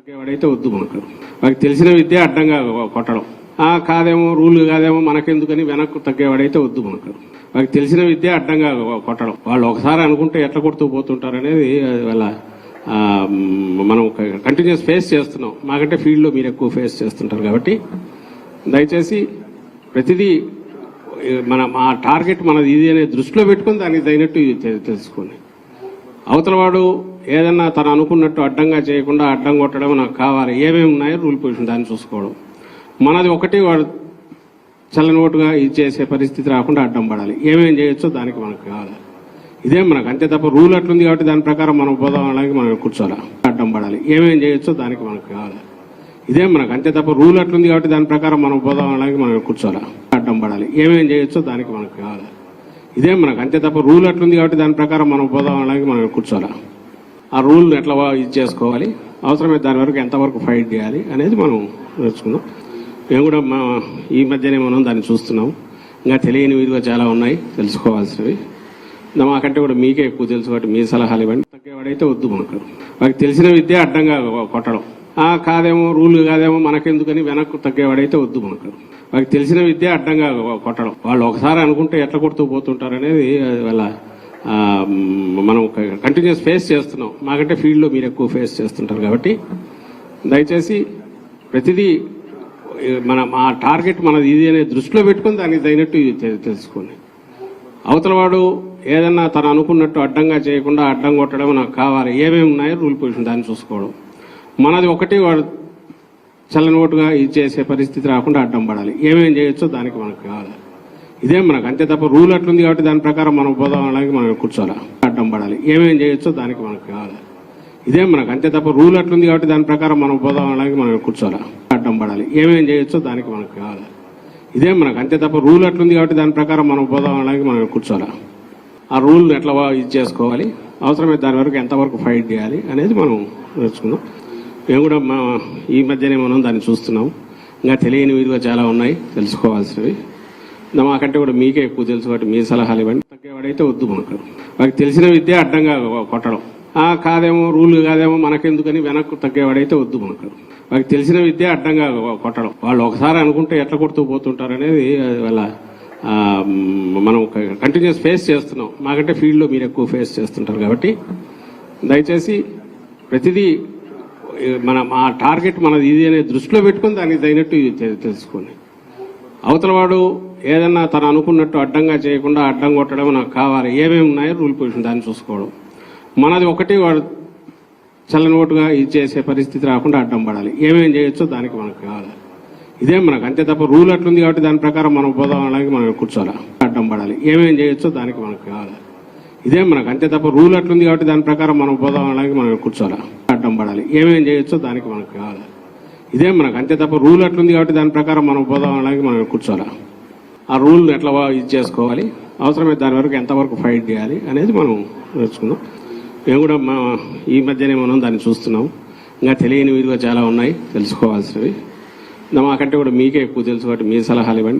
తగ్గేవాడైతే వద్దు మనకు తెలిసిన విద్య అడ్డంగా కొట్టడం కాదేమో రూల్ కాదేమో మనకెందుకని వెనక్కు తగ్గేవాడైతే వద్దు మనకు తెలిసిన విద్య అడ్డంగా కొట్టడం. వాళ్ళు ఒకసారి అనుకుంటే ఎట్లా కొడుతూ పోతుంటారు అనేది వాళ్ళ మనం కంటిన్యూస్ ఫేస్ చేస్తున్నాం. మాకంటే ఫీల్డ్లో మీరు ఎక్కువ ఫేస్ చేస్తుంటారు కాబట్టి దయచేసి ప్రతిదీ మా టార్గెట్ మనది ఇది అనే దృష్టిలో పెట్టుకుని దానికి తగినట్టు తెలుసుకోండి. అవతల వాడు ఏదన్నా తను అనుకున్నట్టు అడ్డంగా చేయకుండా అడ్డం కొట్టడం నాకు కావాలి, ఏమేమి ఉన్నాయో రూల్ పొజిషన్ దాన్ని చూసుకోవడం. మనది ఒకటి వాడు చల్లని ఓటుగా ఇది చేసే పరిస్థితి రాకుండా అడ్డం పడాలి. ఏమేమి చేయొచ్చో దానికి మనకు కావాలి. ఇదే మనకు అంతే తప్ప రూల్ అట్లుంది కాబట్టి దాని ప్రకారం మనం పోదాం అలాగే మనం కూర్చోాలి. అడ్డం పడాలి. ఏమేమి చేయొచ్చో దానికి మనకు కావాలి. ఇదే మనకు అంతే తప్ప రూల్ అట్లుంది కాబట్టి దాని ప్రకారం మనం పోదాం అలాగే మనం కూర్చోాలి. అడ్డం పడాలి. ఏమేమి చేయొచ్చో దానికి మనకు కావాలి. ఇదే మనకు అంతే తప్ప రూల్ అట్లుంది కాబట్టి దాని ప్రకారం మనం పోదాం అలాగే మనం కూర్చోాలి. ఆ రూల్ ఎట్లా ఇది చేసుకోవాలి, అవసరమైతే దాని వరకు ఎంతవరకు ఫైట్ చేయాలి అనేది మనం నేర్చుకుందాం. మేము కూడా ఈ మధ్యనే మనం దాన్ని చూస్తున్నాం. ఇంకా తెలియని విధంగా చాలా ఉన్నాయి తెలుసుకోవాల్సినవి. మాకంటే కూడా మీకే ఎక్కువ తెలుసు కాబట్టి మీ సలహాలు ఇవ్వండి. తగ్గేవాడైతే వద్దు మనకు తెలిసిన విద్య అడ్డంగా కొట్టడం కాదేమో రూల్ కాదేమో మనకెందుకని వెనక్కు తగ్గేవాడైతే వద్దు మనకు తెలిసిన విద్య అడ్డంగా కొట్టడం. వాళ్ళు ఒకసారి అనుకుంటే ఎట్లా కొడుతూ పోతుంటారు అనేది వాళ్ళ మనం కంటిన్యూస్ ఫేస్ చేస్తున్నాం. మాకంటే ఫీల్డ్లో మీరు ఎక్కువ ఫేస్ చేస్తుంటారు కాబట్టి దయచేసి ప్రతిదీ మా టార్గెట్ మనది ఇది అనే దృష్టిలో పెట్టుకుని దానికి తగినట్టు తెలుసుకోండి. అవతల వాడు ఏదన్నా తను అనుకున్నట్టు అడ్డంగా చేయకుండా అడ్డం కొట్టడం నాకు కావాలి, ఏమేమి ఉన్నాయో రూల్ పొజిషన్ దాన్ని చూసుకోవడం. మనది ఒకటి వాడు చల్లని ఓటుగా ఇది చేసే పరిస్థితి రాకుండా అడ్డం పడాలి. ఏమేమి చేయొచ్చో దానికి మనకు కావాలి. ఇదే మనకు అంతే తప్ప రూల్ అట్లుంది కాబట్టి దాని ప్రకారం మనం పోదాం అలాగే మనం కూర్చోాలి. అడ్డం పడాలి. ఏమేమి చేయొచ్చో దానికి మనకు కావాలి. ఇదే మనకు అంతే తప్ప రూల్ అట్లుంది కాబట్టి దాని ప్రకారం మనం పోదాం అలాగే మనం కూర్చోాలి. అడ్డం పడాలి. ఏమేమి చేయొచ్చో దానికి మనకు కావాలి. ఇదే మనకు అంతే తప్ప రూల్ అట్లుంది కాబట్టి దాని ప్రకారం మనం పోదాం అలాగే మనం కూర్చోాలి. ఆ రూల్ ఎట్లా ఇది చేసుకోవాలి, అవసరమైతే దాని వరకు ఎంతవరకు ఫైట్ చేయాలి అనేది మనం నేర్చుకుందాం. మేము కూడా ఈ మధ్యనే మనం దాన్ని చూస్తున్నాం. ఇంకా తెలియని విధంగా చాలా ఉన్నాయి తెలుసుకోవాల్సినవి. మాకంటే కూడా మీకే ఎక్కువ తెలుసు కాబట్టి మీ సలహాలు ఇవ్వండి. తగ్గేవాడైతే వద్దు మనకు తెలిసిన విద్య అడ్డంగా కొట్టడం కాదేమో రూల్ కాదేమో మనకెందుకని వెనక్కు తగ్గేవాడైతే వద్దు మనకు తెలిసిన విద్య అడ్డంగా కొట్టడం. వాళ్ళు ఒకసారి అనుకుంటే ఎట్లా కొడుతూ పోతుంటారు అనేది వాళ్ళ మనం కంటిన్యూస్ ఫేస్ చేస్తున్నాం. మాకంటే ఫీల్డ్లో మీరు ఎక్కువ ఫేస్ చేస్తుంటారు కాబట్టి దయచేసి ప్రతిదీ మా టార్గెట్ మనది ఇది అనే దృష్టిలో పెట్టుకుని దానికి తగినట్టు తెలుసుకోండి. అవతల వాడు ఏదన్నా తను అనుకున్నట్టు అడ్డంగా చేయకుండా అడ్డం కొట్టడం నాకు కావాలి, ఏమేమి ఉన్నాయో రూల్ పొజిషన్ దాన్ని చూసుకోవడం. మనది ఒకటి వాడు చల్లని ఓటుగా ఇది చేసే పరిస్థితి రాకుండా అడ్డం పడాలి. ఏమేమి చేయొచ్చో దానికి మనకు కావాలి. ఇదే మనకు అంతే తప్ప రూల్ అట్లుంది కాబట్టి దాని ప్రకారం మనం పోదాం అలాగే మనం కూర్చోాలి. అడ్డం పడాలి. ఏమేమి చేయొచ్చో దానికి మనకు కావాలి. ఇదే మనకు అంతే తప్ప రూల్ అట్లుంది కాబట్టి దాని ప్రకారం మనం పోదాం అలాగే మనం కూర్చోాలి. అడ్డం పడాలి. ఏమేమి చేయొచ్చో దానికి మనకు కావాలి. ఇదే మనకు అంతే తప్ప రూల్ అట్లుంది కాబట్టి దాని ప్రకారం మనం పోదాం అలాగే మనం కూర్చోాలి. ఆ రూల్ ఎట్లా ఇది చేసుకోవాలి, అవసరమైతే దాని వరకు ఎంతవరకు ఫైట్ చేయాలి అనేది మనం నేర్చుకుందాం. మేము కూడా ఈ మధ్యనే మనం దాన్ని చూస్తున్నాం. ఇంకా తెలియని విధంగా చాలా ఉన్నాయి తెలుసుకోవాల్సినవి. మాకంటే కూడా మీకే ఎక్కువ తెలుసు కాబట్టి మీ సలహాలు ఇవ్వండి.